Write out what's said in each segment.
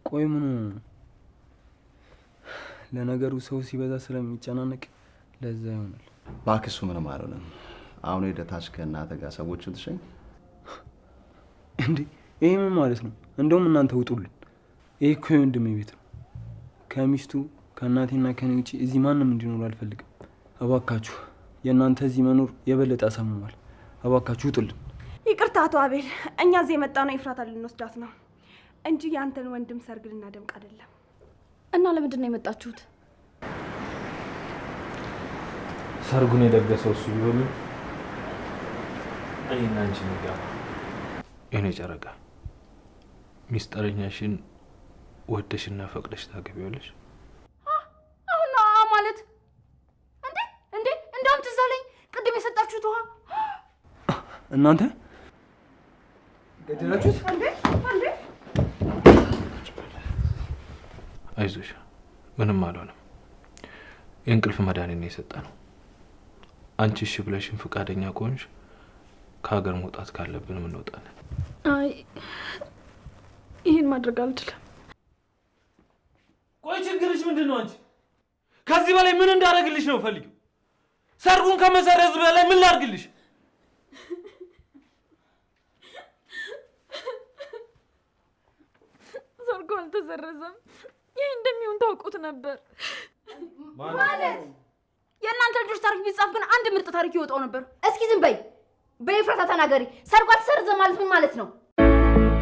ቆይ ምን ለነገሩ ሰው ሲበዛ ስለሚጨናነቅ ለዛ ይሆናል። ባክሱ ምንም አይደለም። አሁን ሄደታች ከእናተ ጋር ሰዎችን ትሸኝ እንዴ? ይሄ ምን ማለት ነው? እንደውም እናንተ ውጡልን። ይሄ እኮ የወንድሜ ቤት ነው። ከሚስቱ ከእናቴና ከኔ ውጪ እዚህ ማንም እንዲኖር አልፈልግም። እባካችሁ የእናንተ እዚህ መኖር የበለጠ አሳምሟል። እባካችሁ ውጡልን። ይቅርታ አቶ አቤል፣ እኛ እዚህ የመጣነው ኤፍራታን ልንወስዳት ነው እንጂ ያንተን ወንድም ሰርግ ልናደምቅ አይደለም። እና ለምንድን ነው የመጣችሁት? ሰርጉን የደገሰው እሱ ቢሆን እኔና አንቺ ንጋባ። የኔ ጨረቃ ሚስጥረኛሽን ወደሽና ፈቅደሽ ታገቢዋለሽ? አሁን ማለት እንዴ እንደውም ትዝ አለኝ ቅድም የሰጣችሁት ውሃ። እናንተ ገደላችሁት እንዴ? አይዞሽ፣ ምንም አልሆነም። የእንቅልፍ መድኃኒት ነው የሰጠነው። አንቺ እሺ ብለሽን ፈቃደኛ ከሆንሽ ከሀገር መውጣት ካለብን እንወጣለን። አይ ይሄን ማድረግ አልችልም። ቆይ ችግርሽ ምንድን ነው? አንቺ ከዚህ በላይ ምን እንዳደርግልሽ ነው ፈልጊው? ሰርጉን ከመሰረዝ በላይ ምን ላድርግልሽ? ሰርጉ አልተሰረዘም። ይሄ እንደሚሆን ታውቁት ነበር ማለት የእናንተ ልጆች ታሪክ ቢጻፍ ግን አንድ ምርጥ ታሪክ ይወጣው ነበር። እስኪ ዝም በይ። በኤፍራታ ተናገሪ። ሰርጓ ተሰረዘ ማለት ምን ማለት ነው?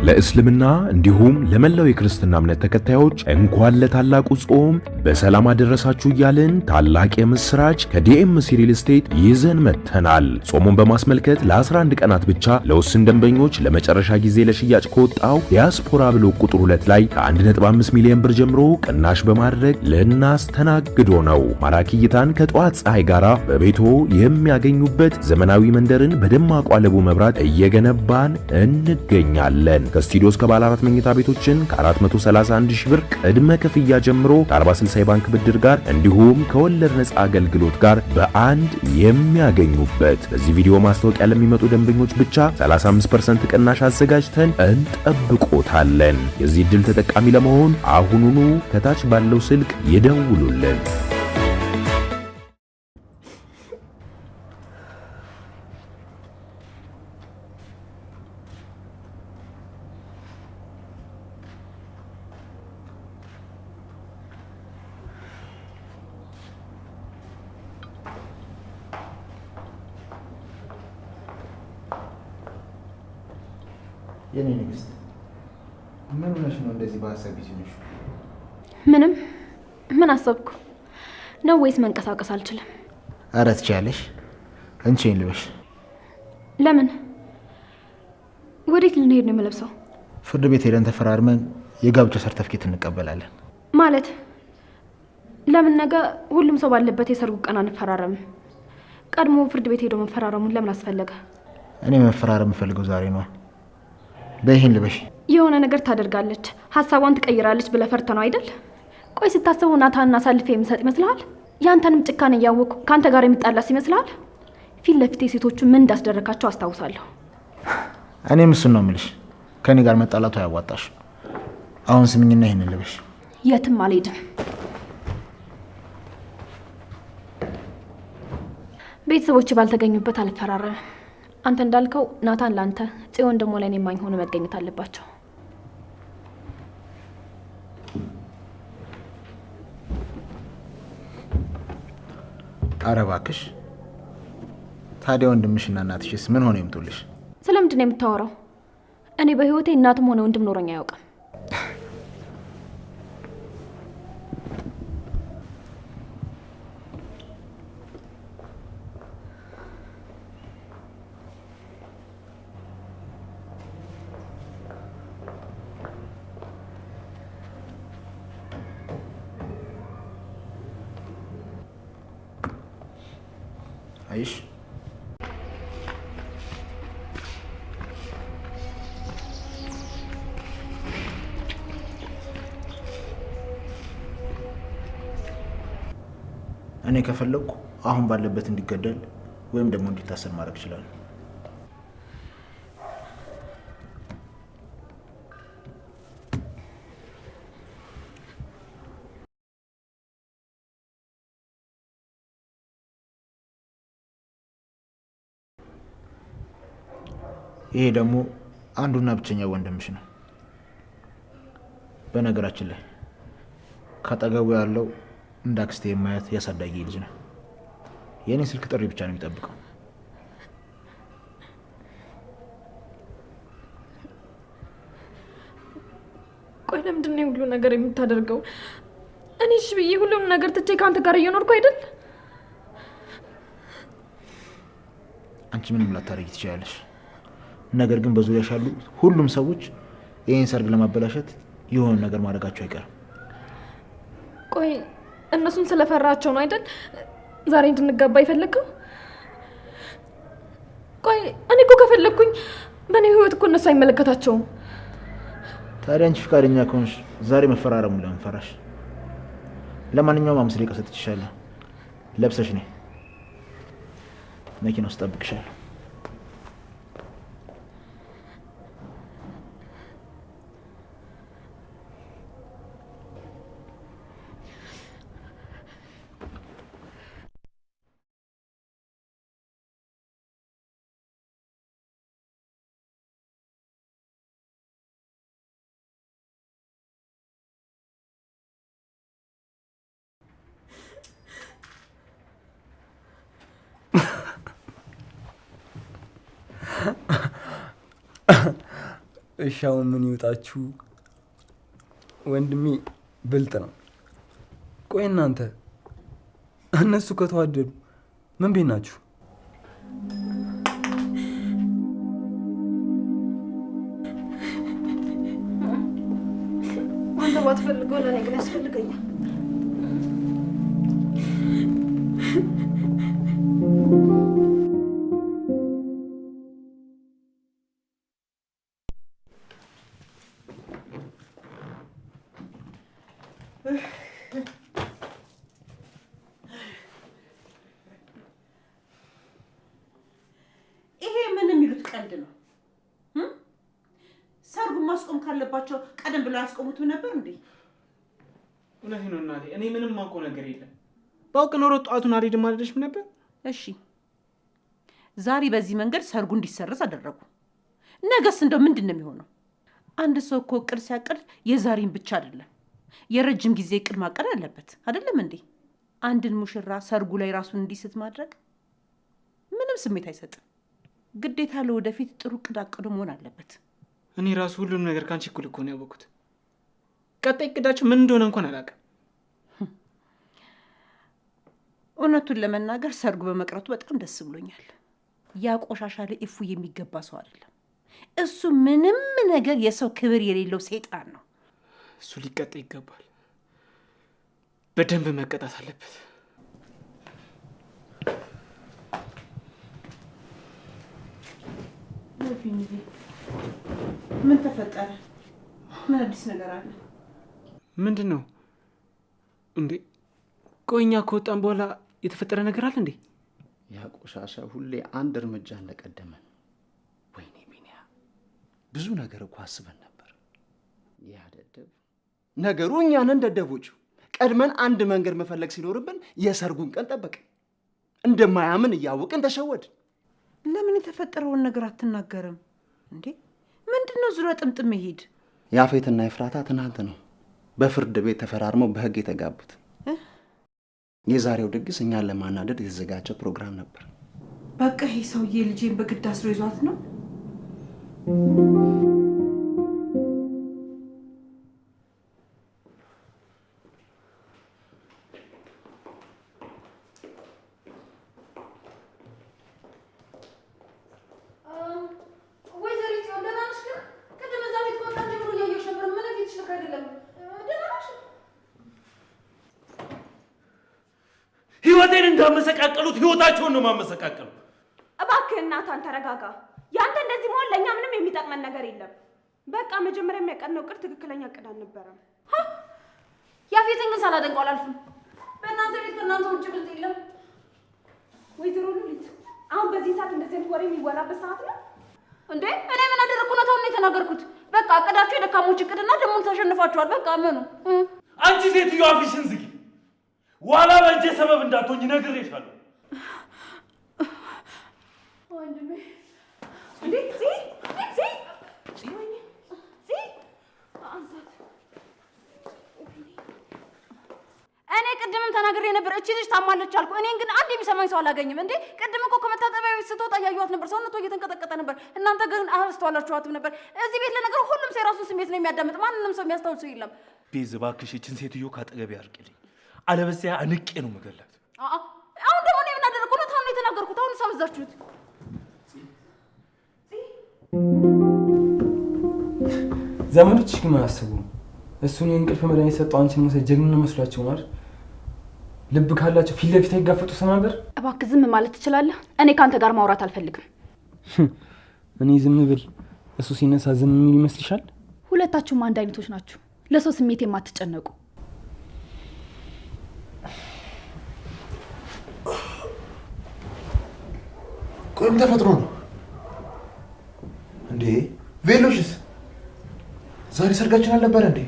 ለእስልምና እንዲሁም ለመላው የክርስትና እምነት ተከታዮች እንኳን ለታላቁ ጾም በሰላም አደረሳችሁ እያልን ታላቅ የምስራች ከዲኤምሲ ሪል ስቴት ይዘን መጥተናል። ጾሙን በማስመልከት ለ11 ቀናት ብቻ ለውስን ደንበኞች ለመጨረሻ ጊዜ ለሽያጭ ከወጣው ዲያስፖራ ብሎክ ቁጥር 2 ላይ ከ1.5 ሚሊዮን ብር ጀምሮ ቅናሽ በማድረግ ልናስተናግዶ ነው። ማራኪ እይታን ከጠዋት ፀሐይ ጋራ በቤቶ የሚያገኙበት ዘመናዊ መንደርን በደማቁ አለቡ መብራት እየገነባን እንገኛለን። ከስቱዲዮ እስከ ባለ 4 መኝታ ቤቶችን ከ431 ሺህ ብር ቅድመ ክፍያ ጀምሮ ከ40/60 ባንክ ብድር ጋር እንዲሁም ከወለድ ነፃ አገልግሎት ጋር በአንድ የሚያገኙበት። በዚህ ቪዲዮ ማስታወቂያ ለሚመጡ ደንበኞች ብቻ 35% ቅናሽ አዘጋጅተን እንጠብቆታለን። የዚህ ዕድል ተጠቃሚ ለመሆን አሁኑኑ ከታች ባለው ስልክ ይደውሉልን። የኔ ንግስት ምን ሆነሽ ነው እንደዚህ በሐሳብ ይዘሽ? ምንም ምን አሰብኩ ነው ወይስ መንቀሳቀስ አልችልም? ኧረ ትችያለሽ። እንቺን ልበሽ። ለምን? ወዴት ልንሄድ ነው የምለብሰው? ፍርድ ቤት ሄደን ተፈራርመን የጋብቻ ሰርተፍኬት እንቀበላለን። ማለት ለምን ነገ ሁሉም ሰው ባለበት የሰርጉ ቀን አንፈራረምም? ቀድሞ ፍርድ ቤት ሄዶ መፈራረሙን ለምን አስፈለገ? እኔ መፈራረም ፈልገው ዛሬ ነው። በይሄን ልበሽ። የሆነ ነገር ታደርጋለች፣ ሐሳቧን ትቀይራለች ብለህ ፈርተህ ነው አይደል? ቆይ ስታስበው ናታንና አሳልፌ የምሰጥ ይመስልሃል? ያንተንም ጭካኔ እያወቅሁ ካንተ ጋር የምጣላስ ይመስልሃል? ፊት ለፊት ሴቶቹ ምን እንዳስደረካቸው አስታውሳለሁ። እኔም እሱን ነው የምልሽ። ከኔ ጋር መጣላቱ አያዋጣሽ። አሁን ስምኝና ይሄን ልበሽ። የትም አልሄድም። ቤተሰቦች ባልተገኙበት አልፈራረምም። አንተ እንዳልከው ናታን ላንተ፣ ጽዮን ደግሞ ለኔ ማኝ ሆነ መገኘት አለባቸው። ኧረ እባክሽ። ታዲያ ወንድምሽና እናትሽስ ምን ሆነ ይምጡልሽ? ስለምንድን ነው የምታወራው? እኔ በህይወቴ እናትም ሆነ ወንድም ኖረኝ አያውቅም። አይሽ እኔ ከፈለኩ አሁን ባለበት እንዲገደል ወይም ደግሞ እንዲታሰር ማድረግ ይችላል። ይሄ ደግሞ አንዱና ብቸኛ ወንድምሽ ነው። በነገራችን ላይ ካጠገቡ ያለው እንደ አክስቴ የማያት ያሳዳጊ ልጅ ነው። የኔ ስልክ ጥሪ ብቻ ነው የሚጠብቀው። ቆይ ለምንድን ነው ሁሉ ነገር የምታደርገው? እኔ እሺ ብዬ ሁሉም ነገር ትቼ ከአንተ ጋር እየኖርኩ አይደል? አንቺ ምንም ላታረጊ ትችላለሽ። ነገር ግን በዙሪያሽ ያሉ ሁሉም ሰዎች ይህን ሰርግ ለማበላሸት የሆነ ነገር ማድረጋቸው አይቀርም። ቆይ እነሱን ስለፈራቸው ነው አይደል ዛሬ እንድንጋባ የፈለግከው? ቆይ እኔ እኮ ከፈለግኩኝ በእኔ ህይወት እኮ እነሱ አይመለከታቸውም። ታዲያ አንቺ ፈቃደኛ ከሆንሽ ዛሬ መፈራረሙ ለምን ፈራሽ? ለማንኛውም 5 ደቂቃ ሰጥቼሻለሁ። ለብሰሽ ነይ፣ መኪና ውስጥ እጠብቅሻለሁ። እሺ አሁን ምን ይውጣችሁ? ወንድሜ ብልጥ ነው። ቆይ እናንተ እነሱ ከተዋደዱ ምን ቤት ናችሁ? አንተ ባትፈልገው ለእኔ ግን ያስፈልገኛል። ይሄ ምን የሚሉት ቀልድ ነው? ሰርጉን ማስቆም ካለባቸው ቀደም ብለው ያስቆሙት ነበር እንዴ? እውነቴ ነው እናቴ፣ እኔ ምንም ማውቀው ነገር የለም። ባውቅ ኖሮ ጠዋቱን አልሄድም አልልሽም ነበር። እሺ ዛሬ በዚህ መንገድ ሰርጉ እንዲሰረዝ አደረጉ። ነገስ እንደው ምንድን ነው የሚሆነው? አንድ ሰው እኮ እቅድ ሲያቅድ የዛሬን ብቻ አይደለም የረጅም ጊዜ እቅድ ማቀድ አለበት አይደለም እንዴ? አንድን ሙሽራ ሰርጉ ላይ ራሱን እንዲስት ማድረግ ምንም ስሜት አይሰጥም። ግዴታ ለወደፊት ጥሩ እቅድ አቅዶ መሆን አለበት። እኔ ራሱ ሁሉም ነገር ካንቺ እኩል እኮ ነው ያወቅሁት። ቀጣይ እቅዳችሁ ምን እንደሆነ እንኳን አላውቅም። እውነቱን ለመናገር ሰርጉ በመቅረቱ በጣም ደስ ብሎኛል። ያ ቆሻሻ ለኢፉ የሚገባ ሰው አይደለም። እሱ ምንም ነገር የሰው ክብር የሌለው ሰይጣን ነው። እሱ ሊቀጣ ይገባል። በደንብ መቀጣት አለበት። ምን ተፈጠረ? ምን አዲስ ነገር አለ? ምንድን ነው እንዴ? ቆይ እኛ ከወጣን በኋላ የተፈጠረ ነገር አለ እንዴ? ያ ቆሻሻ ሁሌ አንድ እርምጃ እንደቀደመን። ወይኔ ቢኒያ፣ ብዙ ነገር እኮ አስበን ነበር። ያ ደደብ ነገሩ እኛንን ደደቦቹ ቀድመን አንድ መንገድ መፈለግ ሲኖርብን የሰርጉን ቀን ጠበቅን። እንደማያምን እያወቅን ተሸወድን። ለምን የተፈጠረውን ነገር አትናገርም እንዴ? ምንድነው ዙሪያ ጥምጥም መሄድ? ያፌትና ኤፍራታ ትናንት ነው በፍርድ ቤት ተፈራርመው በህግ የተጋቡት። የዛሬው ድግስ እኛን ለማናደድ የተዘጋጀ ፕሮግራም ነበር። በቃ ይሄ ሰውዬ ልጄን በግድ አስሮ ይዟት ነው። ህይወቴን እንዳመሰቃቀሉት ህይወታቸውን ነው ማመሰቃቀሉ። እባክህ እናታን ተረጋጋ። ያንተ እንደዚህ መሆን ለእኛ ምንም የሚጠቅመን ነገር የለም። በቃ መጀመሪያ የሚያቀድነው እቅድ ትክክለኛ እቅድ አልነበረም። ያፌትን ግን ሳላደንቀው አላልፍም። በእናንተ ቤት ከእናንተ ውጭ ብልጥ የለም። ወይዘሮ ሉሊት አሁን በዚህ ሰዓት እንደዚህ አይነት ወሬ የሚወራበት ሰዓት ነው እንዴ? እኔ ምን አደረግኩ? እውነታውን ነው የተናገርኩት። በቃ እቅዳችሁ የደካሞች እቅድና ደግሞ ተሸንፋችኋል። በቃ ምኑ። አንቺ ሴትዮ አፍሽን ዝጊ። ዋላ በእጄ ሰበብ እንዳትሆኝ ነግሬሻለሁ። ወንድሜ እንዴ እኔ ቅድምም ተናግሬ ነበር እቺ ልጅ ታማለች አልኩ። እኔን ግን አንድ የሚሰማኝ ሰው አላገኝም እንዴ። ቅድም እኮ ከመታጠቢያ ቤት ስትወጣ እያየኋት ነበር፣ ሰውነቷ እየተንቀጠቀጠ ነበር። እናንተ ግን አላስተዋላችኋትም ነበር። እዚህ ቤት ለነገሩ ሁሉም ሰው የራሱን ስሜት ነው የሚያዳምጥ፣ ማንንም ሰው የሚያስተውል ሰው የለም። ቤዝ እባክሽ ይህችን ሴትዮ ካጠገቤ አርቅልኝ፣ አለበዚያ አንቄ ነው የምገላት። አሁን ደግሞ እኔ ምን አደረግኩ? እውነታውን ነው የተናገርኩት። አሁን ሳበዛችሁት። ዘመዶችሽ ግን አያስቡ። እሱን የእንቅልፍ መድኃኒት ሰጠው አንቺን መውሰድ ጀግና መስሏቸው ማለት ልብ ካላቸው ፊት ለፊት አይጋፈጡ ነበር። እባክህ ዝም ማለት ትችላለህ? እኔ ከአንተ ጋር ማውራት አልፈልግም። እኔ ዝም ብል እሱ ሲነሳ ዝም የሚል ይመስልሻል? ሁለታችሁም አንድ አይነቶች ናችሁ፣ ለሰው ስሜት የማትጨነቁ። ቆይም ተፈጥሮ ነው እንዴ? ቬሎሽስ ዛሬ ሰርጋችን አልነበረ እንዴ?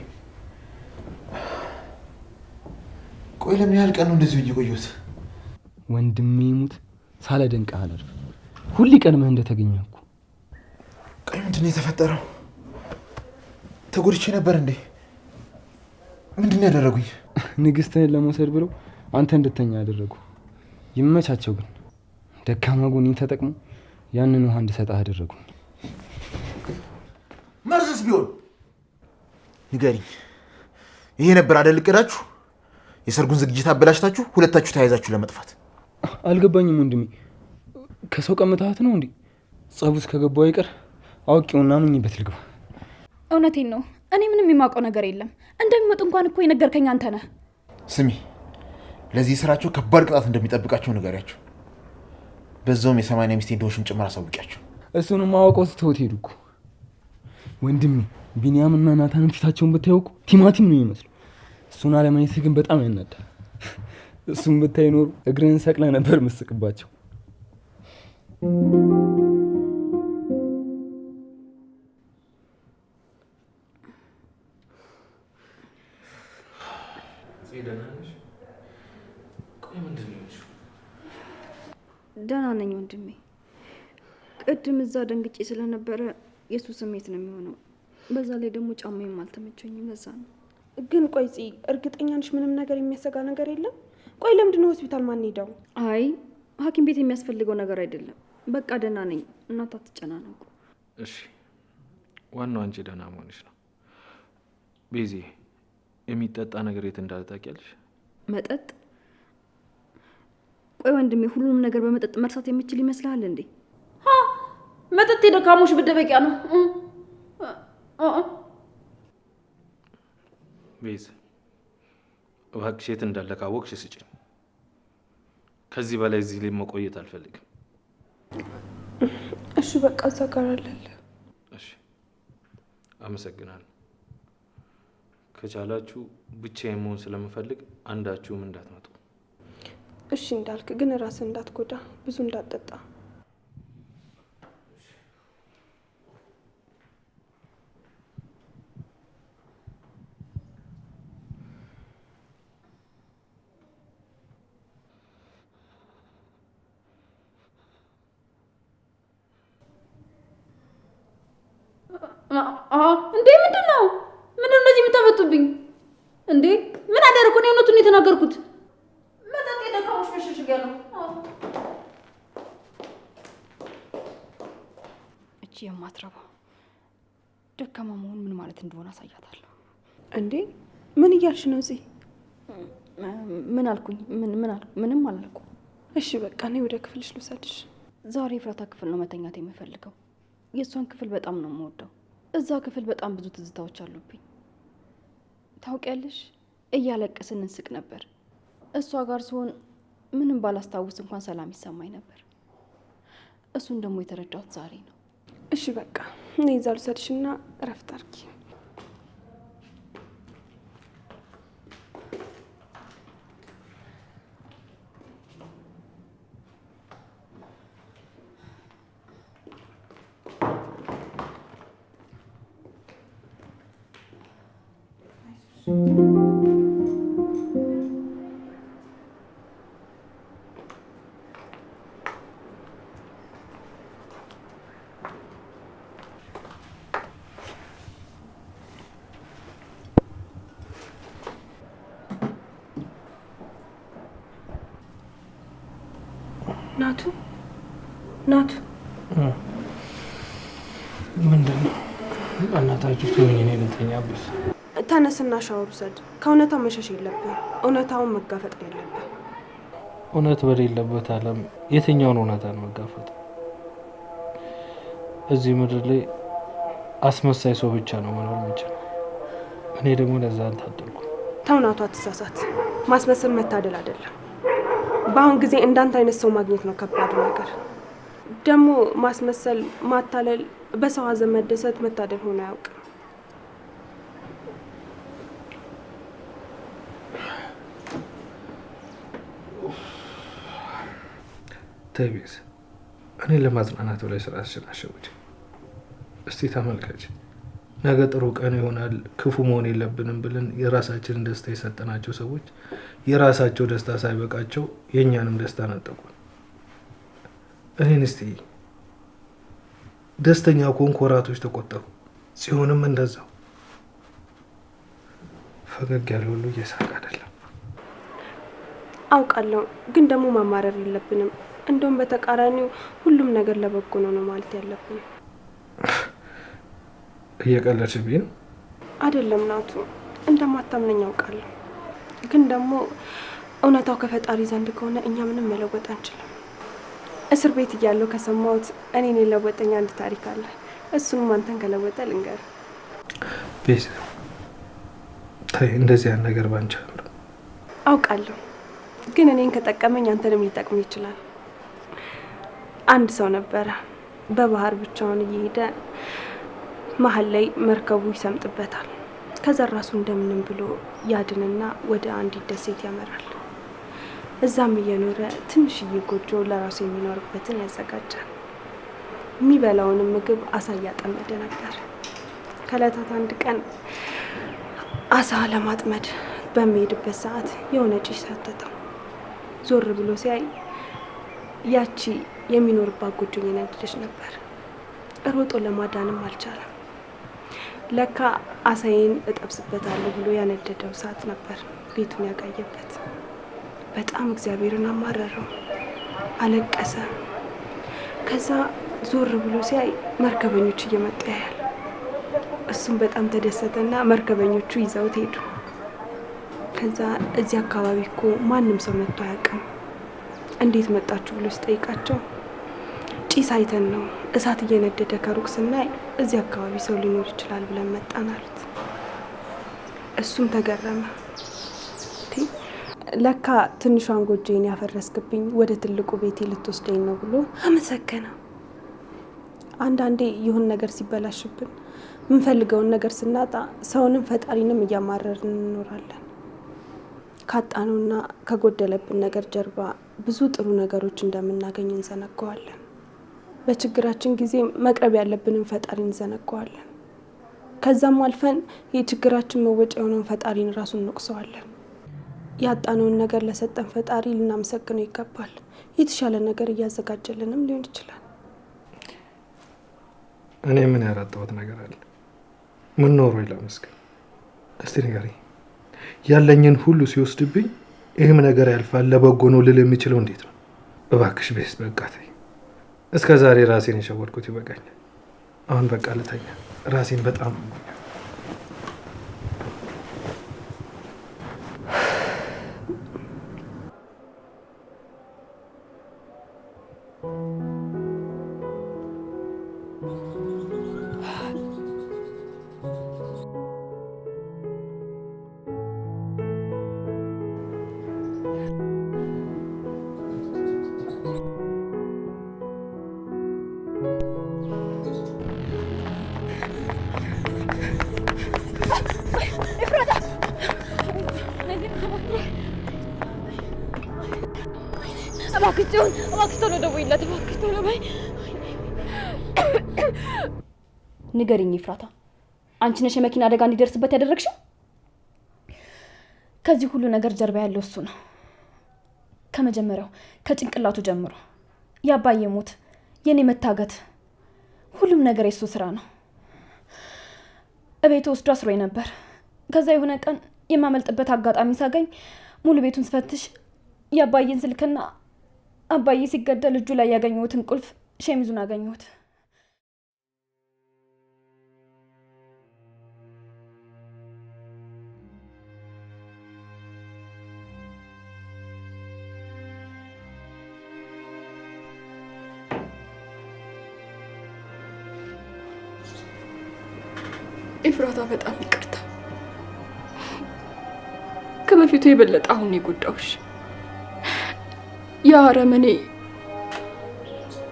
ቆይ ለምን ያህል ቀን ነው እንደዚህ የቆየሁት? ወንድሜ ይሙት ሳላደንቅህ አላልፍ። ሁሌ ቀድመህ እንደተገኘህ እኮ። ቆይ ምንድን ነው የተፈጠረው? ተጎድቼ ነበር እንዴ? ምንድን ነው ያደረጉኝ? ንግስትህን ለመውሰድ ብለው አንተ እንድተኛ ያደረጉ። ይመቻቸው። ግን ደካማ ጎኔን ተጠቅሞ ያንን ውሃ እንድሰጥህ አደረጉ። መርዝስ ቢሆን ንገሪኝ። ይሄ ነበር አይደል እቅዳችሁ? የሰርጉን ዝግጅት አበላሽታችሁ ሁለታችሁ ተያይዛችሁ ለመጥፋት። አልገባኝም ወንድሜ። ከሰው ቀምታት ነው እንዴ? ጸቡስ ከገባው አይቀር አውቄውና ምኝበት ልግባ። እውነቴን ነው። እኔ ምንም የማውቀው ነገር የለም። እንደሚመጡ እንኳን እኮ የነገርከኝ አንተ ነህ። ስሚ፣ ለዚህ ስራቸው ከባድ ቅጣት እንደሚጠብቃቸው ንገሪያቸው። በዛውም የ80 ሚስት እንደሆንሽም ጭምር አሳውቂያቸው። እሱንም አውቀው ስትወት ሄዱ እኮ ወንድሜ። ቢኒያምና ናታንን ፊታቸውን ብታየው እኮ ቲማቲም ነው የሚመስለው። እሱን አለማየት ግን በጣም ያናዳል። እሱን ብታይ ኖሩ እግርህን ሰቅለህ ነበር ምስቅባቸው። ደህና ነኝ ወንድሜ። ቅድም እዛ ደንግጬ ስለነበረ የሱ ስሜት ነው የሚሆነው። በዛ ላይ ደግሞ ጫማዬም አልተመቸኝም፣ ለዛ ነው። ግን ቆይ ጽ እርግጠኛ ነሽ ምንም ነገር የሚያሰጋ ነገር የለም? ቆይ ለምንድን ነው ሆስፒታል ማን ሄደው? አይ ሐኪም ቤት የሚያስፈልገው ነገር አይደለም። በቃ ደህና ነኝ። እናንተ አትጨናነቁ እሺ። ዋናው አንቺ ደህና መሆንሽ ነው። ቤዚ፣ የሚጠጣ ነገር የት እንዳለ ታውቂያለሽ? መጠጥ? ቆይ ወንድሜ ሁሉንም ነገር በመጠጥ መርሳት የምችል ይመስልሃል እንዴ? መጠጥ የደካሞች መደበቂያ ነው። ቤዝ፣ እባክሽ የት እንዳለ ካወቅሽ ስጭኝ። ከዚህ በላይ እዚህ ላይ መቆየት አልፈልግም። እሺ በቃ እዛ ጋር አለለ። እሺ አመሰግናለሁ። ከቻላችሁ ብቻዬን መሆን ስለምፈልግ አንዳችሁም እንዳትመጡ። እሺ እንዳልክ፣ ግን ራስን እንዳትጎዳ፣ ብዙ እንዳትጠጣ። እንዴ ምንድን ነው? ምን እንደዚህ የምታመጡብኝ እንዴ? ምን አደረኩ? እኔ እውነቱን የተናገርኩት። መጠጥ የደካሞች መሸሸጊያ ነው። እቺ የማትረባ ደካማ መሆን ምን ማለት እንደሆነ አሳያታለሁ። እንዴ ምን እያልሽ ነው? እዚህ ምን አልኩኝ? ምንም አላልኩ። እሺ በቃ እኔ ወደ ክፍልሽ ልውሰድሽ። ዛሬ ፍራታ ክፍል ነው መተኛት የምፈልገው። የእሷን ክፍል በጣም ነው የምወደው። እዛ ክፍል በጣም ብዙ ትዝታዎች አሉብኝ። ታውቂያለሽ፣ እያለቀስን እንስቅ ነበር። እሷ ጋር ሲሆን ምንም ባላስታውስ እንኳን ሰላም ይሰማኝ ነበር። እሱን ደግሞ የተረዳሁት ዛሬ ነው። እሺ በቃ እኔ እዛ ልውሰድሽና እረፍት አድርጊ። ናቱ ምንድን ነው? እናታችሁ ትሆኝ እኔ ልተኛበት። ተነስና ሻወር ውሰድ። ከእውነታው መሸሽ የለብን። እውነታውን መጋፈጥ የለብን። እውነት በሌለበት ዓለም የትኛውን እውነታን መጋፈጥ? እዚህ ምድር ላይ አስመሳይ ሰው ብቻ ነው መኖር የሚችለው። እኔ ደግሞ ለዛ አልታደልኩ። ተው ናቱ፣ አትሳሳት። ማስመሰል መታደል አይደለም። በአሁን ጊዜ እንዳንተ አይነት ሰው ማግኘት ነው ከባዱ ነገር። ደግሞ ማስመሰል፣ ማታለል፣ በሰው ሀዘን መደሰት መታደል ሆኖ አያውቅም። ተይቤዝ እኔ ለማጽናናት ብላይ ስራ አሸናሸውች። እስቲ ተመልከች፣ ነገ ጥሩ ቀን ይሆናል ክፉ መሆን የለብንም ብለን የራሳችንን ደስታ የሰጠናቸው ሰዎች የራሳቸው ደስታ ሳይበቃቸው የእኛንም ደስታ ነጠቁን። እኔን እስቲ ደስተኛ ከሆንኩ ወራቶች ተቆጠሩ። ሲሆንም እንደዛው ፈገግ ያለ ሁሉ እየሳቅ አይደለም። አውቃለሁ፣ ግን ደግሞ ማማረር የለብንም። እንደውም በተቃራኒው ሁሉም ነገር ለበጎ ነው ማለት ያለብን። እየቀለድሽብኝ ነው? አይደለም ናቱ፣ እንደማታምነኝ አውቃለሁ። ግን ደግሞ እውነታው ከፈጣሪ ዘንድ ከሆነ እኛ ምንም መለወጥ አንችልም። እስር ቤት እያለሁ ከሰማሁት እኔን የለወጠኝ አንድ ታሪክ አለ። እሱንም አንተን ከለወጠ ልንገር። ቤዛ ተይ፣ እንደዚህ ያን ነገር ባንቺ አውቃለሁ፣ ግን እኔን ከጠቀመኝ አንተንም ሊጠቅም ይችላል። አንድ ሰው ነበረ፣ በባህር ብቻውን እየሄደ መሀል ላይ መርከቡ ይሰምጥበታል። ከዛ ራሱ እንደምንም ብሎ ያድንና ወደ አንዲት ደሴት ያመራል። እዛም እየኖረ ትንሽዬ ጎጆ ለራሱ የሚኖርበትን ያዘጋጃል። የሚበላውንም ምግብ አሳ እያጠመደ ነበር። ከዕለታት አንድ ቀን አሳ ለማጥመድ በሚሄድበት ሰዓት የሆነ ጭስ ሰተተው። ዞር ብሎ ሲያይ ያቺ የሚኖርባት ጎጆ እየነደደች ነበር። ሮጦ ለማዳንም አልቻለም። ለካ አሳዬን እጠብስበታለሁ ብሎ ያነደደው እሳት ነበር ቤቱን ያጋየበት። በጣም እግዚአብሔርን አማረረው፣ አለቀሰ። ከዛ ዞር ብሎ ሲያይ መርከበኞች እየመጡ ያያል። እሱም በጣም ተደሰተና መርከበኞቹ ይዘውት ሄዱ። ከዛ እዚህ አካባቢ እኮ ማንም ሰው መጥቶ አያውቅም፣ እንዴት መጣችሁ ብሎ ሲጠይቃቸው ጭስ አይተን ነው እሳት እየነደደ ከሩቅ ስናይ እዚህ አካባቢ ሰው ሊኖር ይችላል ብለን መጣን አሉት። እሱም ተገረመ። ለካ ትንሿን ጎጆዬን ያፈረስክብኝ ወደ ትልቁ ቤቴ ልትወስደኝ ነው ብሎ አመሰገነ። አንዳንዴ ይሁን ነገር ሲበላሽብን የምንፈልገውን ነገር ስናጣ ሰውንም ፈጣሪንም እያማረርን እንኖራለን። ካጣነውና ከጎደለብን ነገር ጀርባ ብዙ ጥሩ ነገሮች እንደምናገኝ እንዘነጋዋለን። በችግራችን ጊዜ መቅረብ ያለብንን ፈጣሪን እንዘነጋዋለን። ከዛም አልፈን የችግራችን መወጫ የሆነውን ፈጣሪን ራሱን እንወቅሰዋለን። ያጣነውን ነገር ለሰጠን ፈጣሪ ልናመሰግነው ይገባል። የተሻለ ነገር እያዘጋጀልንም ሊሆን ይችላል። እኔ ምን ያራጣሁት ነገር አለ? ምን ኖሮ ይላመስገን? እስቲ ንገሪኝ። ያለኝን ሁሉ ሲወስድብኝ ይህም ነገር ያልፋል ለበጎ ነው ልል የሚችለው እንዴት ነው? እባክሽ ቤስ በቃ ተይ። እስከ ዛሬ ራሴን የሸወድኩት ይበቃኛል። አሁን በቃ ልተኛ። ራሴን በጣም ንገሪኝ ኤፍራታ፣ አንቺ ነሽ የመኪና አደጋ እንዲደርስበት ያደረግሽው? ከዚህ ሁሉ ነገር ጀርባ ያለው እሱ ነው። ከመጀመሪያው ከጭንቅላቱ ጀምሮ የአባዬ ሞት፣ የኔ መታገት፣ ሁሉም ነገር የሱ ስራ ነው። እቤቱ ወስዶ አስሮኝ ነበር። ከዛ የሆነ ቀን የማመልጥበት አጋጣሚ ሳገኝ ሙሉ ቤቱን ስፈትሽ የአባዬን ስልክና አባዬ ሲገደል እጁ ላይ ያገኘሁትን ቁልፍ ሸሚዙን አገኘሁት። ኤፍራታ በጣም ይቅርታ። ከበፊቱ የበለጠ አሁን የጎዳውሽ ያ አረመኔ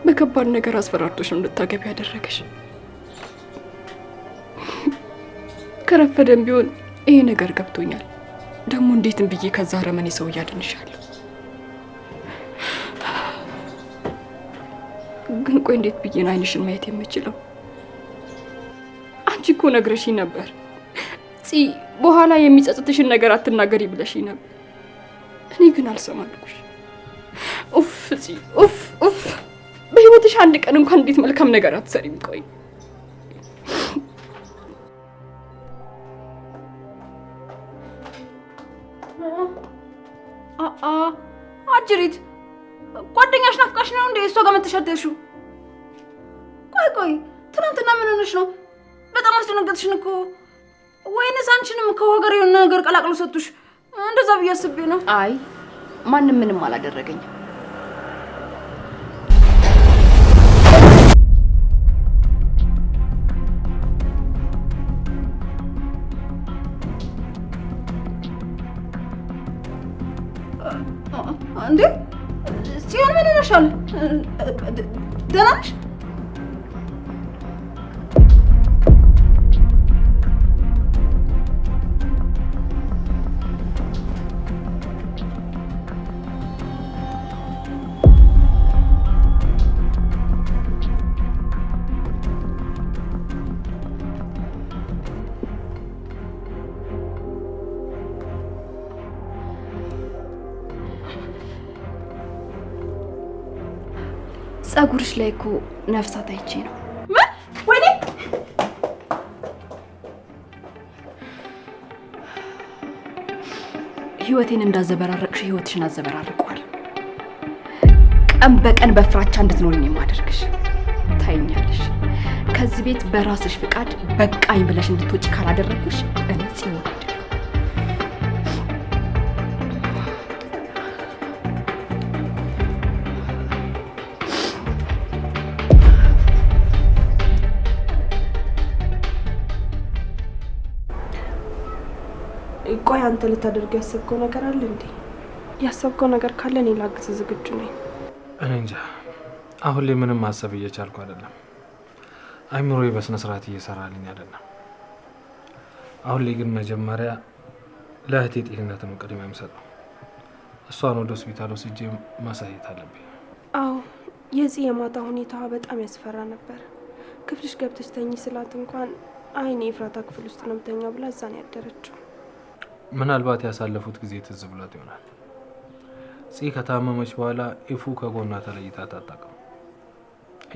በከባድ ነገር አስፈራርቶሽ ነው እንድታገቢ ያደረገሽ። ከረፈደም ቢሆን ይሄ ነገር ገብቶኛል። ደግሞ እንዴትም ብዬ ከዛ አረመኔ ሰው እያድንሻለሁ። ግን ቆይ እንዴት ብዬ ነው አይንሽን ማየት የምችለው? አንቺ እኮ ነግረሽኝ ነበር ፂ በኋላ የሚጸጽትሽን ነገር አትናገሪ ብለሽኝ ነበር። እኔ ግን አልሰማልኩሽ። ኡፍ ፂ ኡፍ ኡፍ። በህይወትሽ አንድ ቀን እንኳን እንዴት መልካም ነገር አትሰሪም? ቆይ አጅሪት ጓደኛሽ ናፍቃሽ ነው እንዴ እሷ ጋር መተሻደርሽው? ቆይ ትናንትና ምን ሆነሽ ነው? በጣም አስደነገጥሽን እኮ። ወይንስ አንቺንም ከወገር የሆነ ነገር ቀላቅሎ ሰጡሽ? እንደዛ ብዬ አስቤ ነው። አይ ማንም ምንም አላደረገኝ። እንዴ ጽዮን ምን ሆነሻል? ደህና ነሽ? ጸጉርሽ ላይ እኮ ነፍሳት አይቼ ነው። ወይኔ ህይወቴን እንዳዘበራረቅሽ ህይወትሽን አዘበራርቋል። ቀን በቀን በፍራቻ እንድትኖሪኝ የማደርግሽ ታይኛለሽ። ከዚህ ቤት በራስሽ ፍቃድ በቃኝ ብለሽ እንድትወጪ ካላደረግኩሽ እኔ ጽዮን አይደለም። ቆይ አንተ ልታደርግ ያሰብከው ነገር አለ እንዴ? ያሰብከው ነገር ካለ እኔ ላግዝ ዝግጁ ነኝ። እኔ እንጃ አሁን ላይ ምንም ማሰብ እየቻልኩ አይደለም። አይምሮዬ በስነ ስርዓት እየሰራልኝ አይደለም። አሁን ላይ ግን መጀመሪያ ለእህቴ ጤንነት ነው ቅድሚያ የምሰጠው። እሷን ወደ ሆስፒታል ወስጄ ማሳየት አለብኝ። አዎ የጽ የማታ ሁኔታዋ በጣም ያስፈራ ነበር። ክፍልሽ ገብተሽ ተኝ ስላት እንኳን አይኔ ኤፍራታ ክፍል ውስጥ ነው የምተኛው ብላ እዛ ነው ያደረችው። ምናልባት ያሳለፉት ጊዜ ትዝ ብሏት ይሆናል። ጽ ከታመመች በኋላ ኢፉ ከጎኗ ተለይታ አታውቅም።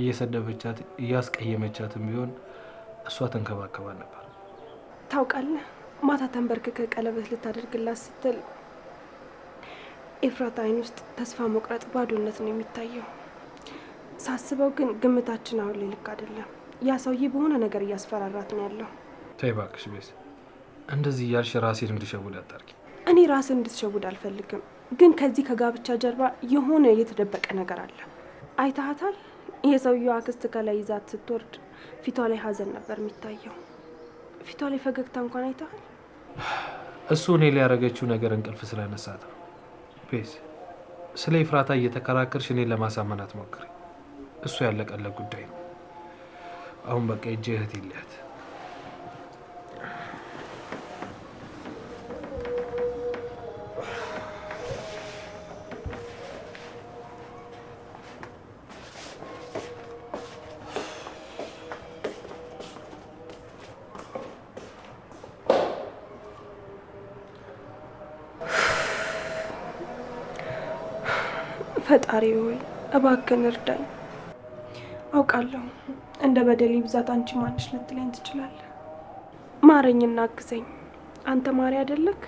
እየሰደበቻት እያስቀየመቻትም ቢሆን እሷ ተንከባከባ ነበር። ታውቃለህ ማታ ተንበርክከ ቀለበት ልታደርግላት ስትል ኤፍራታ አይን ውስጥ ተስፋ መቁረጥ፣ ባዶነት ነው የሚታየው። ሳስበው ግን ግምታችን አሁን ላይ ልክ አይደለም። ያ ሰውዬ በሆነ ነገር እያስፈራራት ነው ያለው። ተይ እባክሽ ቤት እንደዚህ እያልሽ ራሴን እንድሸውድ አታርጊ። እኔ ራስን እንድትሸውድ አልፈልግም፣ ግን ከዚህ ከጋብቻ ጀርባ የሆነ የተደበቀ ነገር አለ። አይታሃታል? የሰውየው አክስት ከላይ ይዛት ስትወርድ ፊቷ ላይ ሀዘን ነበር የሚታየው። ፊቷ ላይ ፈገግታ እንኳን አይታሃል? እሱ እኔ ሊያደርገችው ነገር እንቅልፍ ስለነሳት ነው። ቤዝ ስለ ኤፍራታ እየተከራከርሽ እኔን ለማሳመን አትሞክሪ። እሱ ያለቀለት ጉዳይ ነው። አሁን በቃ እጄ እህት ይለያት። ፈጣሪ ሆይ እባክህን እርዳኝ። አውቃለሁ እንደ በደሌ ብዛት አንቺ ማንሽ ልትለኝ ትችላለህ። ማረኝና አግዘኝ። አንተ ማሪ አይደለክ?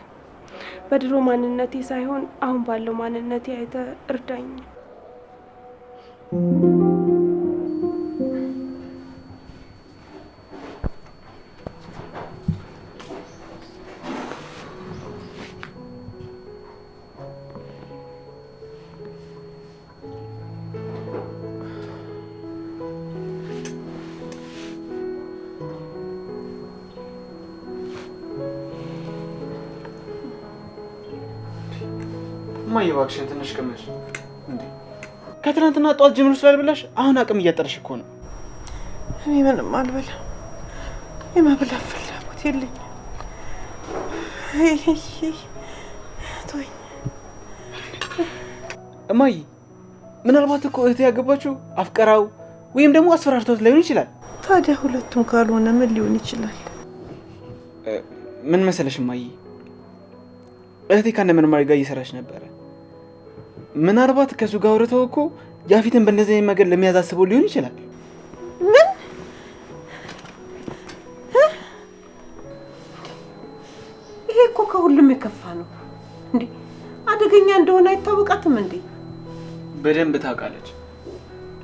በድሮ ማንነቴ ሳይሆን አሁን ባለው ማንነቴ አይተህ እርዳኝ። እማዬ እባክሽን ትንሽ ቀመሽ። እንዴ ከትናንትና ጧት ጀምሮ ስላልበላሽ አሁን አቅም እያጠረሽ እኮ ነው። እኔ ምንም አልበላም። የመብላት ፍላጎት የለኝም። ተወኝ እማዬ። ምናልባት እኮ እህቴ ያገባችው አፍቀራው ወይም ደግሞ አስፈራርቶት ላይሆን ይችላል። ታዲያ ሁለቱም ካልሆነ ምን ሊሆን ይችላል? ምን መሰለሽ እማዬ፣ እህቴ ከነ መርማሪ ጋር እየሰራች ነበረ። ምናልባት ከሱ ጋር አውርተው እኮ ያፊትን በእንደዚህ አይነት ነገር ለሚያዛስበው ሊሆን ይችላል። ምን? ይሄ እኮ ከሁሉም የከፋ ነው እንዴ! አደገኛ እንደሆነ አይታወቃትም እንዴ? በደንብ ታውቃለች።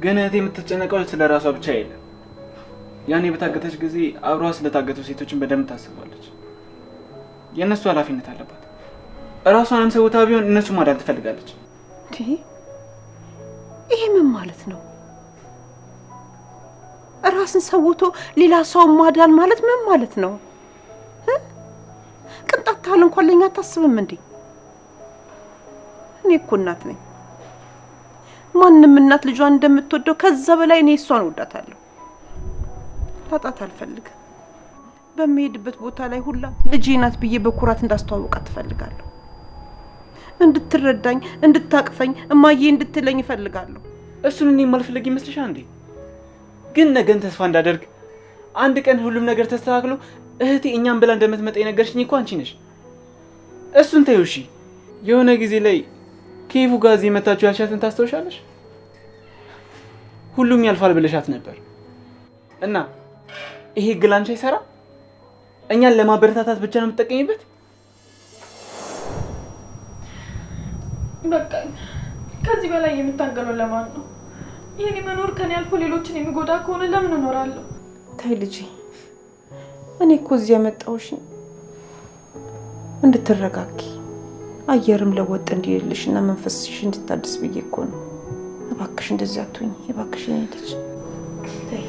ግን እህቴ የምትጨነቀው ስለ ራሷ ብቻ አይደለም። ያኔ በታገተች ጊዜ አብሯ ስለታገቱ ሴቶችን በደንብ ታስባለች። የእነሱ ኃላፊነት አለባት። እራሷንም ሰውታ ቢሆን እነሱ ማዳን ትፈልጋለች። ይሄ ምን ማለት ነው? ራስን ሰውቶ ሌላ ሰው ማዳን ማለት ምን ማለት ነው? ቅንጣት ታህል እንኳን ለኛ አታስብም እንዴ? እኔ እኮ እናት ነኝ። ማንም እናት ልጇን እንደምትወደው ከዛ በላይ እኔ እሷን ወዳታለሁ። ላጣት አልፈልግም። በሚሄድበት ቦታ ላይ ሁላ ልጄ ናት ብዬ በኩራት እንዳስተዋውቃት ትፈልጋለሁ። እንድትረዳኝ፣ እንድታቅፈኝ፣ እማዬ እንድትለኝ እፈልጋለሁ። እሱን እኔ የማልፈልግ ይመስልሻል እንዴ? ግን ነገን ተስፋ እንዳደርግ አንድ ቀን ሁሉም ነገር ተስተካክሎ እህቴ እኛም ብላ እንደምትመጣ የነገርሽኝ እኮ አንቺ ነሽ። እሱን ተይው እሺ። የሆነ ጊዜ ላይ ከይፉ ጋር እዚህ መታችሁ ያልሻትን ታስታውሻለሽ? ሁሉም ያልፋል ብለሻት ነበር እና ይሄ ግላንቻ ይሰራ እኛን ለማበረታታት ብቻ ነው የምትጠቀሚበት? በቃ ከዚህ በላይ የምታገለው ለማን ነው? የኔ መኖር ከኔ አልፎ ሌሎችን የሚጎዳ ከሆነ ለምን እኖራለሁ? ተይ ልጄ፣ እኔ እኮ እዚህ ያመጣሁሽ እንድትረጋጊ አየርም ለወጥ እንዲልሽና መንፈስሽ እንድታድስ ብዬ እኮ ነው። እባክሽ እንደዚህ አትሁኝ፣ እባክሽ የኔ ልጅ ተይ።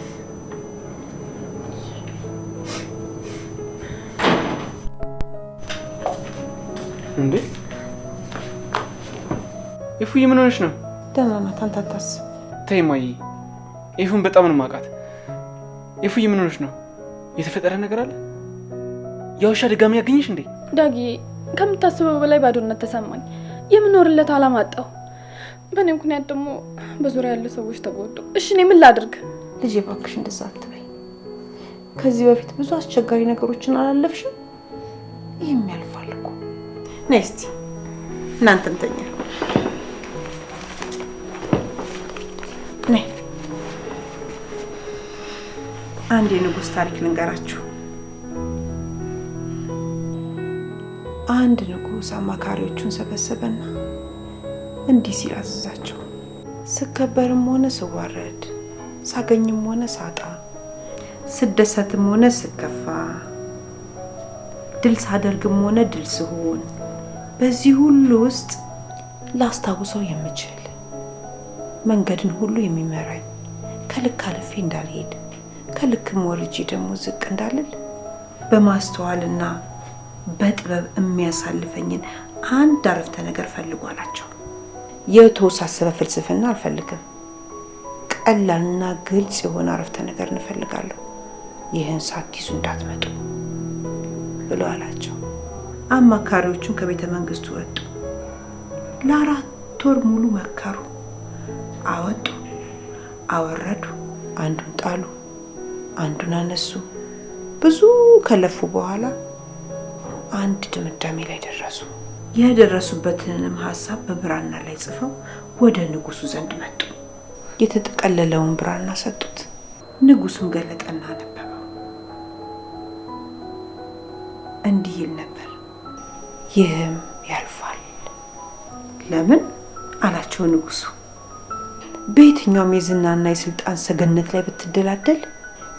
እንዴ ኢፉዬ ምን ሆነሽ ነው? ደህና ናት፣ አንተ አታስብ። ተይ እማዬ፣ ኢፉን በጣም ነው የማውቃት። ኢፉዬ ምን ሆነሽ ነው? የተፈጠረ ነገር አለ? ያውሻ ድጋሚ ያገኘሽ እንዴ? ዳጊ፣ ከምታስበው በላይ ባዶነት ተሰማኝ። የምኖርለት አላማ አጣሁ። በእኔ ምክንያት ደግሞ በዙሪያ ያሉ ሰዎች ተጎዱ። እሺ እኔ ምን ላድርግ? ልጄ እባክሽ እንደዛ አትበይ። ከዚህ በፊት ብዙ አስቸጋሪ ነገሮችን አላለፍሽም? ይህም ያልፋል እኮ። ነይ እስቲ እናንተም ተኛ። ነይ አንድ የንጉሥ ታሪክ ልንገራችሁ። አንድ ንጉሥ አማካሪዎቹን ሰበሰበና እንዲህ ሲል አዘዛቸው። ስከበርም ሆነ ስዋረድ፣ ሳገኝም ሆነ ሳጣ፣ ስደሰትም ሆነ ስከፋ፣ ድል ሳደርግም ሆነ ድል ስሆን፣ በዚህ ሁሉ ውስጥ ላስታውሰው የምችል መንገድን ሁሉ የሚመራኝ፣ ከልክ አልፌ እንዳልሄድ ከልክም ወርጄ ደግሞ ዝቅ እንዳልል በማስተዋልና በጥበብ የሚያሳልፈኝን አንድ አረፍተ ነገር ፈልጉ አላቸው። የተወሳሰበ ፍልስፍና አልፈልግም። ቀላልና ግልጽ የሆነ አረፍተ ነገር እንፈልጋለሁ። ይህን ሳትይዙ እንዳትመጡ ብሎ አላቸው። አማካሪዎቹን ከቤተ መንግስቱ ወጡ። ለ4 ወር ሙሉ መከሩ፣ አወጡ፣ አወረዱ፣ አንዱን ጣሉ፣ አንዱን አነሱ። ብዙ ከለፉ በኋላ አንድ ድምዳሜ ላይ ደረሱ። የደረሱበትንም ሀሳብ በብራና ላይ ጽፈው ወደ ንጉሱ ዘንድ መጡ። የተጠቀለለውን ብራና ሰጡት። ንጉሱም ገለጠና አነበበው። እንዲህ ይል ነበር፣ ይህም ያልፋል። ለምን አላቸው ንጉሱ። በየትኛውም የዝናና የስልጣን ሰገነት ላይ ብትደላደል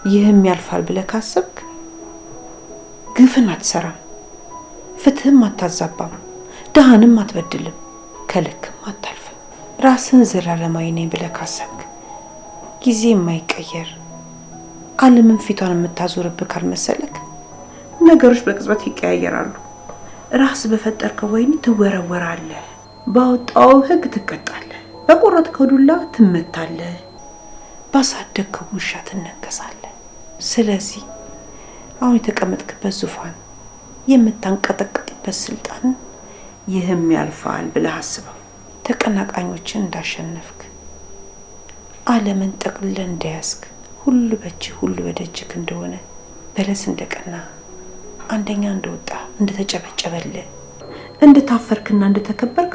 ይህም ያልፋል ብለህ ካሰብክ ግፍን አትሰራም፣ ፍትህም አታዛባም፣ ድሃንም አትበድልም፣ ከልክም አታልፍም። ራስን ዘላለማዊ ነኝ ብለህ ካሰብክ ጊዜ የማይቀየር ዓለምን ፊቷን የምታዞርብህ ካልመሰለክ ነገሮች በቅጽበት ይቀያየራሉ። ራስ በፈጠርከው ወይኒ ትወረወራለህ፣ ባወጣው ህግ ትቀጣለህ፣ በቆረጥከው ዱላ ትመታለህ፣ ባሳደግከው ውሻ ትነከሳለህ። ስለዚህ አሁን የተቀመጥክበት ዙፋን፣ የምታንቀጠቅጥበት ስልጣን ይህም ያልፋል ብለህ አስበው። ተቀናቃኞችን እንዳሸነፍክ፣ ዓለምን ጠቅልለህ እንደያዝክ፣ ሁሉ በእጅህ ሁሉ በደጅክ እንደሆነ፣ በለስ እንደቀና፣ አንደኛ እንደወጣ፣ እንደተጨበጨበልህ፣ እንደታፈርክና እንደተከበርክ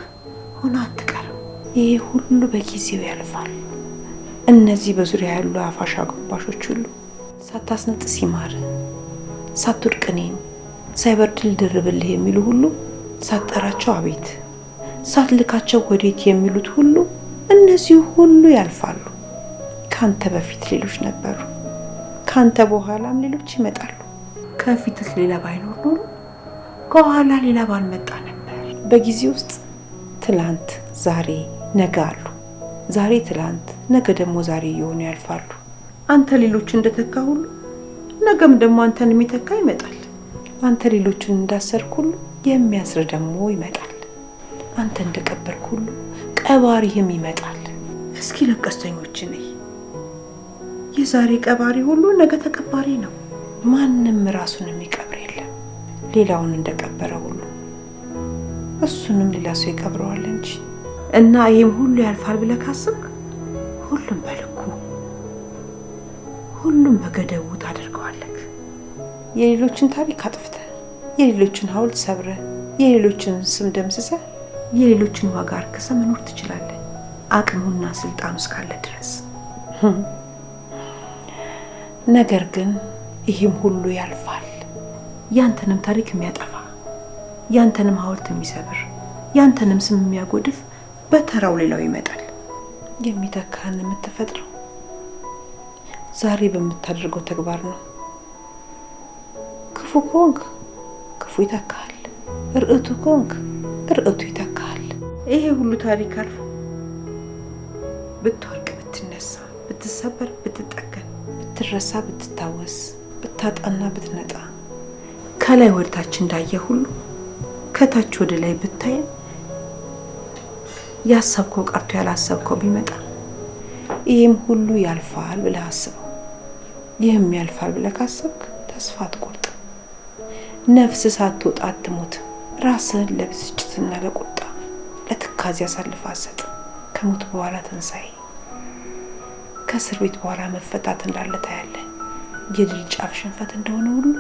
ሆነ አትቀርም። ይሄ ሁሉ በጊዜው ያልፋል። እነዚህ በዙሪያ ያሉ አፋሽ አጎንባሾች ሁሉ ሳታስነጥስ ይማር፣ ሳትወድቅ እኔን፣ ሳይበርድል ድርብልህ የሚሉ ሁሉ ሳትጠራቸው አቤት፣ ሳትልካቸው ወዴት የሚሉት ሁሉ እነዚህ ሁሉ ያልፋሉ። ካንተ በፊት ሌሎች ነበሩ፣ ካንተ በኋላም ሌሎች ይመጣሉ። ከፊትስ ሌላ ባይኖር ኖሮ ከኋላ ሌላ ባልመጣ ነበር። በጊዜ ውስጥ ትላንት፣ ዛሬ፣ ነገ አሉ። ዛሬ ትላንት፣ ነገ ደግሞ ዛሬ እየሆኑ ያልፋሉ። አንተ ሌሎችን እንደተካ ሁሉ ነገም ደግሞ አንተን የሚተካ ይመጣል። አንተ ሌሎችን እንዳሰርክ ሁሉ የሚያስር ደግሞ ይመጣል። አንተ እንደቀበርክ ሁሉ ቀባሪህም ይመጣል። እስኪ ለቀስተኞች ነይ። የዛሬ ቀባሪ ሁሉ ነገ ተቀባሪ ነው። ማንም ራሱን የሚቀብር የለም። ሌላውን እንደቀበረ ሁሉ እሱንም ሌላ ሰው ይቀብረዋል እንጂ። እና ይህም ሁሉ ያልፋል ብለህ ካሰብክ ሁሉም በልኩ፣ ሁሉም በገደቡ ታደርገዋለህ። የሌሎችን ታሪክ አጥፍተህ፣ የሌሎችን ሐውልት ሰብረህ፣ የሌሎችን ስም ደምስሰህ፣ የሌሎችን ዋጋ አርክሰህ መኖር ትችላለህ፣ አቅሙና ስልጣኑ እስካለ ድረስ። ነገር ግን ይህም ሁሉ ያልፋል። ያንተንም ታሪክ የሚያጠፋ፣ ያንተንም ሐውልት የሚሰብር፣ ያንተንም ስም የሚያጎድፍ በተራው ሌላው ይመጣል። የሚተካህን የምትፈጥረው ዛሬ በምታደርገው ተግባር ነው። ክፉ ከሆንክ ክፉ ይተካሃል፣ ርዕቱ ከሆንክ ርዕቱ ይተካሃል። ይሄ ሁሉ ታሪክ አልፎ ብትወርቅ፣ ብትነሳ፣ ብትሰበር፣ ብትጠገን፣ ብትረሳ፣ ብትታወስ፣ ብታጣና ብትነጣ፣ ከላይ ወደታች እንዳየ ሁሉ ከታች ወደ ላይ ብታየም ያሰብከው ቀርቶ ያላሰብከው ቢመጣ ይህም ሁሉ ያልፋል ብለህ አስበው። ይህም ያልፋል ብለህ ካሰብክ ተስፋ አትቆርጥም። ነፍስ ሳትወጣ አትሞትም። ራስህን ለብስጭትና ለቁጣ ለትካዜ አሳልፈህ አትሰጥም። ከሞት በኋላ ትንሣኤ፣ ከእስር ቤት በኋላ መፈታት እንዳለ ታያለህ። የድል ጫፍ ሽንፈት እንደሆነ ሁሉ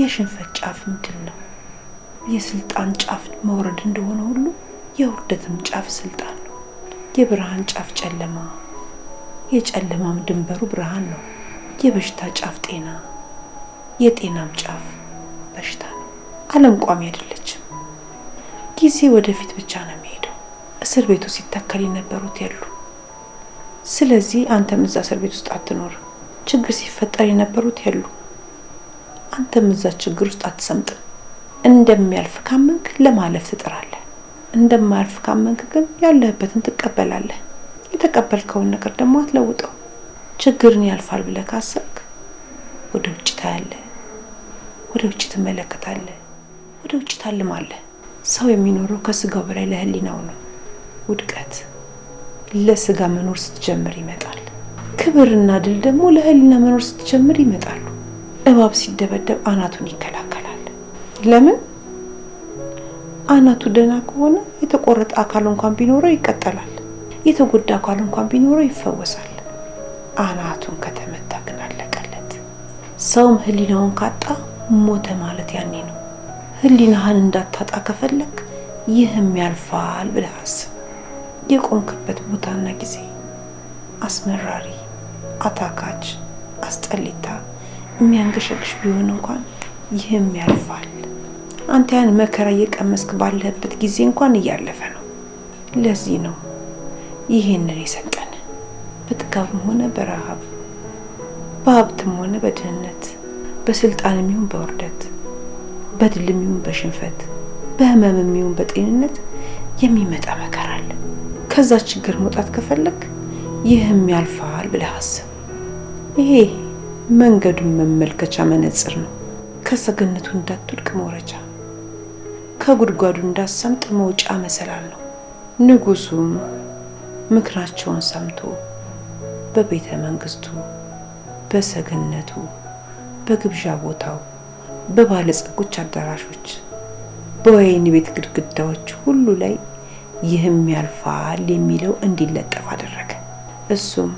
የሽንፈት ጫፍም ድል ነው። የስልጣን ጫፍ መውረድ እንደሆነ ሁሉ የውርደትም ጫፍ ስልጣን ነው። የብርሃን ጫፍ ጨለማ፣ የጨለማም ድንበሩ ብርሃን ነው። የበሽታ ጫፍ ጤና፣ የጤናም ጫፍ በሽታ ነው። ዓለም ቋሚ አይደለችም። ጊዜ ወደፊት ብቻ ነው የሚሄደው። እስር ቤቱ ሲተከል የነበሩት የሉ። ስለዚህ አንተም እዛ እስር ቤት ውስጥ አትኖር። ችግር ሲፈጠር የነበሩት የሉ። አንተም እዛ ችግር ውስጥ አትሰምጥም። እንደሚያልፍ ካመንክ ለማለፍ ትጥራለህ። እንደማያልፍ ካመንክ ግን ያለህበትን ትቀበላለህ። የተቀበልከውን ነገር ደግሞ አትለውጠው። ችግርን ያልፋል ብለህ ካሰብክ ወደ ውጭ ታያለህ፣ ወደ ውጭ ትመለከታለህ፣ ወደ ውጭ ታልማለህ። ሰው የሚኖረው ከስጋው በላይ ለህሊናው ነው። ውድቀት ለስጋ መኖር ስትጀምር ይመጣል። ክብርና ድል ደግሞ ለህሊና መኖር ስትጀምር ይመጣሉ። እባብ ሲደበደብ አናቱን ይከላከላል። ለምን? አናቱ ደህና ከሆነ የተቆረጠ አካል እንኳን ቢኖረው ይቀጠላል። የተጎዳ አካል እንኳን ቢኖረው ይፈወሳል። አናቱን ከተመታ ግን አለቀለት። ሰውም ህሊናውን ካጣ ሞተ ማለት ያኔ ነው። ህሊናህን እንዳታጣ ከፈለክ ይህም ያልፋል ብለህ አስብ። የቆምክበት ቦታና ጊዜ አስመራሪ፣ አታካች፣ አስጠሊታ፣ የሚያንገሸግሽ ቢሆን እንኳን ይህም ያልፋል። አንተ ያን መከራ እየቀመስክ ባለህበት ጊዜ እንኳን እያለፈ ነው። ለዚህ ነው ይህንን የሰጠን። በጥጋብም ሆነ በረሃብ፣ በሀብትም ሆነ በድህነት፣ በስልጣንም ይሁን በውርደት፣ በድልም ይሁን በሽንፈት፣ በህመምም ይሁን በጤንነት የሚመጣ መከራ አለ። ከዛ ችግር መውጣት ከፈለግ ይህም ያልፋል ብለህ አስብ። ይሄ መንገዱን መመልከቻ መነጽር ነው። ከሰገነቱ እንዳትወድቅ መውረጃ፣ ከጉድጓዱ እንዳሰምጥ መውጫ መሰላል ነው። ንጉሱም ምክራቸውን ሰምቶ በቤተ መንግስቱ፣ በሰገነቱ፣ በግብዣ ቦታው፣ በባለጸጎች አዳራሾች፣ በወይን ቤት ግድግዳዎች ሁሉ ላይ ይህም ያልፋል የሚለው እንዲለጠፍ አደረገ። እሱም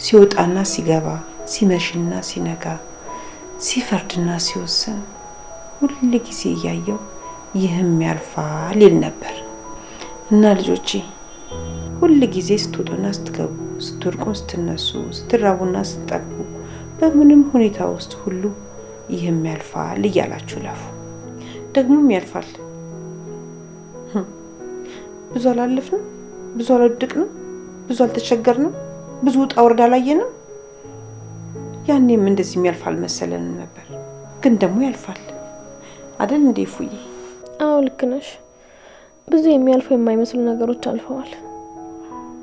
ሲወጣና ሲገባ፣ ሲመሽና ሲነጋ፣ ሲፈርድና ሲወስን ሁል ጊዜ እያየው ይህም ያልፋል ይል ነበር። እና ልጆቼ ሁል ጊዜ ስትወጡና ስትገቡ፣ ስትወድቁም ስትነሱ፣ ስትራቡና ስትጠግቡ፣ በምንም ሁኔታ ውስጥ ሁሉ ይህም ያልፋል እያላችሁ ለፉ። ደግሞም ያልፋል። ብዙ አላለፍንም፣ ብዙ አልወደቅንም፣ ብዙ አልተቸገርንም፣ ብዙ ውጣ ውረድ አላየንም። ያኔም እንደዚህ የሚያልፍ አልመሰለንም ነበር፣ ግን ደግሞ ያልፋል አይደል እንዴ ፉዬ? አዎ ልክ ነሽ። ብዙ የሚያልፉ የማይመስሉ ነገሮች አልፈዋል።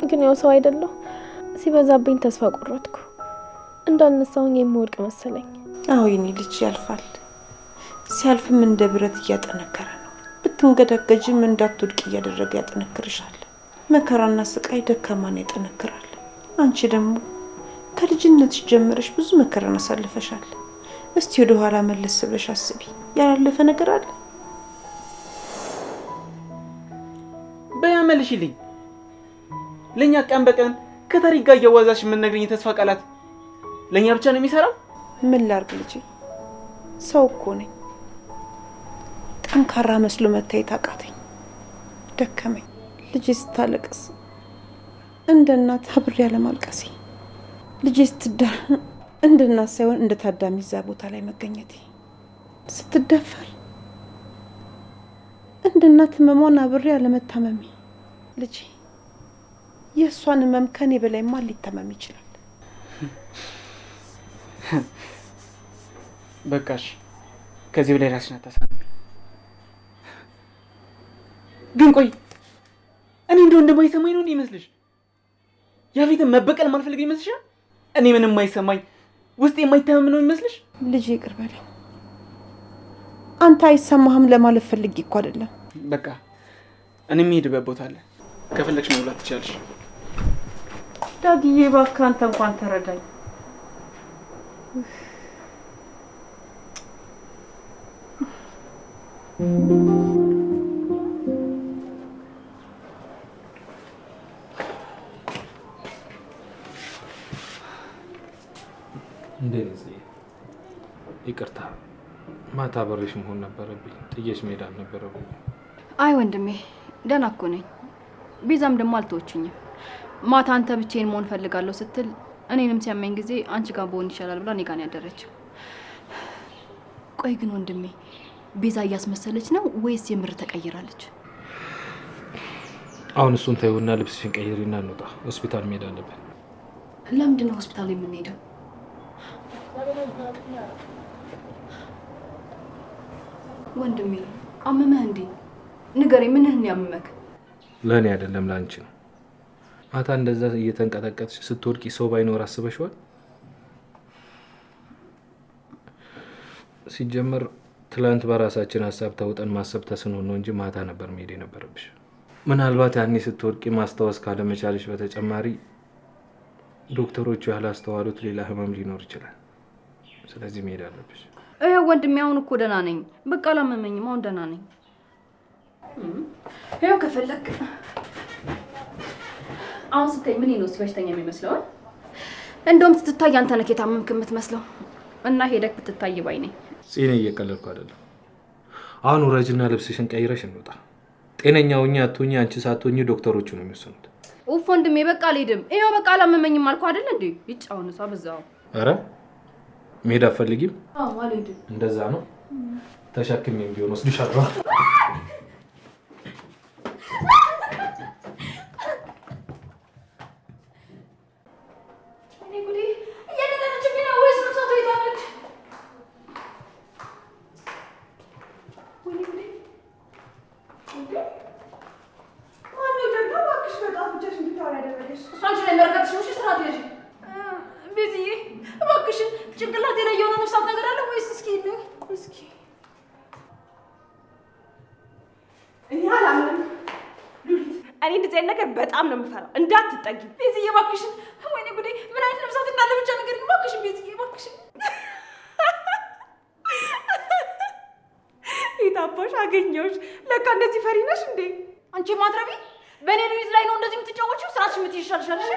ግን ያው ሰው አይደለሁ፣ ሲበዛብኝ ተስፋ ቆረጥኩ። እንዳልነሳሁኝ የምወድቅ መሰለኝ። አዎ የኔ ልጅ ያልፋል። ሲያልፍም እንደ ብረት እያጠነከረ ነው። ብትንገዳገጅም እንዳትወድቅ እያደረገ ያጠነክርሻል። መከራና ስቃይ ደካማን ያጠነክራል። አንቺ ደግሞ ከልጅነትሽ ጀምረሽ ብዙ መከራን አሳልፈሻል። እስቲ ወደ ኋላ መለስ ብለሽ አስቢ። ያላለፈ ነገር አለ? በያመልሽልኝ ለኛ ቀን በቀን ከታሪክ ጋር እያዋዛሽ የምንነግረኝ ተስፋ ቃላት ለኛ ብቻ ነው የሚሰራው? ምን ላርግ ልጄ? ሰው እኮ ነኝ። ጠንካራ መስሎ መታየት አቃተኝ፣ ደከመኝ። ልጄ ስታለቅስ እንደ እናት አብሬ ያለማልቀሴ፣ ልጄ ስትዳር እንደ እናት ሳይሆን እንደ ታዳሚ እዛ ቦታ ላይ መገኘቴ፣ ስትደፈር እንደ እናት ህመሟን አብሬ ያለመታመሜ። ልጄ የእሷን ህመም ከኔ በላይ ማን ሊታመም ይችላል? በቃሽ፣ ከዚህ በላይ ራስሽን አታሳምሚ። ግን ቆይ እኔ እንደው እንደማይሰማኝ ነው ይመስልሽ? ያፌትን መበቀል ማልፈልግ ይመስልሻል? እኔ ምንም የማይሰማኝ ውስጥ የማይታመም ነው ይመስልሽ? ልጄ ይቅር በለኝ። አንተ አይሰማህም ለማለት ፈልጌ እኮ አይደለም። በቃ እኔ የምሄድበት ቦታ አለ፣ ከፈለግሽ መውላት ትችያለሽ። ዳግዬ እባክህ አንተ እንኳን ተረዳኝ። ይቅርታ፣ ማታ በሬሽ መሆን ነበረብኝ። ጥዬሽ መሄድ አልነበረብኝ። አይ ወንድሜ ደህና እኮ ነኝ። ቤዛም ደግሞ አልተወችኝም። ማታ አንተ ብቻዬን መሆን ፈልጋለሁ ስትል እኔንም ሲያመኝ ጊዜ አንቺ ጋር በሆን ይሻላል ብላ እኔ ጋር ነው ያደረችው። ቆይ ግን ወንድሜ ቤዛ እያስመሰለች ነው ወይስ የምር ተቀይራለች? አሁን እሱን ተይውና ልብስሽን ቀይሪና እንውጣ። ሆስፒታል መሄድ አለብን። ለምንድን ነው ሆስፒታል የምንሄደው? ወንድሜ አመመህ እንዴ? ንገረኝ፣ ምንህን ያመመክ? ለእኔ አይደለም ለአንቺ ነው። ማታ እንደዛ እየተንቀጠቀጥሽ ስትወድቂ ሰው ባይኖር አስበሽዋል? ሲጀመር ትላንት በራሳችን ሀሳብ ተውጠን ማሰብ ተስኖን ነው እንጂ ማታ ነበር መሄድ የነበረብሽ። ምናልባት ያኔ ስትወድቂ ማስታወስ ካለመቻልሽ በተጨማሪ ዶክተሮቹ ያላስተዋሉት ሌላ ህመም ሊኖር ይችላል። ስለዚህ መሄድ አለብሽ። ይኸው ወንድሜ አሁን እኮ ደህና ነኝ። በቃ አላመመኝም፣ አሁን ደህና ነኝ። ይኸው ከፈለክ አሁን ስታይ ምን ነው በሽተኛ የሚመስለው? እንደውም ስትታይ አንተ ነህ የታመምክ የምትመስለው። እና ሄደክ ብትታይ ባይ ነኝ። ጽኔ እየቀለድኩ አይደለም። አሁን ወራጅና ልብስሽን ቀይረሽ እንውጣ። ጤነኛው እኛ አትሁኚ አንቺ ሳትሆኚ ዶክተሮቹ ነው የሚወስኑት። ኡፍ ወንድሜ በቃ አልሄድም። ይኸው በቃ አላመመኝም አልኩህ አይደል እንዴ? ይጫውን እሷ በዛው። ኧረ መሄድ አትፈልጊም? አዎ አልሄድም። እንደዛ ነው። ተሸክሜም ቢሆን ወስድሻለሁ። ማነው ደግሞ እባክሽ በጣም ብቻሽ እንድታወሪ ያደረገሽ? እሷ አንቺ ላይ መረጋትሽ ነው። እሺ ስርዓት ያዥ ቤዝዬ፣ እባክሽን ጭንቅላቴ ላይ የሆነ ነፍሳት ነገር አለ ወይስ? እስኪ ይልኝ እስኪ። እኔ አላምንም ሉሊት፣ እኔ እንደዚህ አይነት ነገር በጣም ነው የምፈራው። እንዳትጠጊ ቤዝዬ እባክሽን። ወይኔ ጉዴ፣ ምን አይነት ነፍሳት እንዳለ ብቻ ነገር እባክሽን ቤዝዬ፣ እባክሽን። የታባሽ አገኘሁሽ። ለካ እንደዚህ ፈሪ ነሽ እንዴ? አንቺ ማትረቢ በእኔ ሉሊት ላይ ነው እንደዚህ የምትጫወቺው? ስራሽ የምትይሻልሻል። እሺ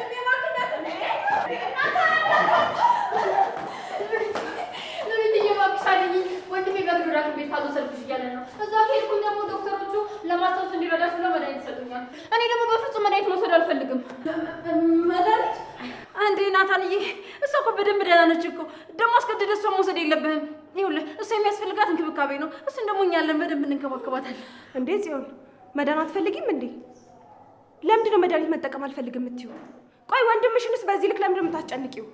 ሉሊትዬ እባክሽ አለኝ። ወንድሜ በግራት ቤት ካልወሰድኩሽ እያለ ነው። እዛ ከሄድኩኝ ደግሞ ዶክተሮቹ ለማስታወስ እንዲረዳሽ ብለው መድኃኒት ይሰጡኛል። እኔ ደግሞ በፍጹም መድኃኒት መውሰድ አልፈልግም። መድኃኒት እንዴ ናታንዬ፣ እሷ እኮ በደንብ ደህና ነች እኮ። ደግሞ አስገድደህ እሷን መውሰድ የለብህም። ይኸውልህ እሷ የሚያስፈልጋት እንክብካቤ ነው። እሱን ደግሞ እኛ አለን፣ በደንብ እንንከባከባታለን። እንዴ ጽዮን፣ መዳን አትፈልጊም እንዴ? ለምንድን ነው መድኃኒት መጠቀም አልፈልግም የምትይው? ቆይ ወንድምሽንስ በዚህ ልክ ለምንድን ነው የምታስጨንቂው?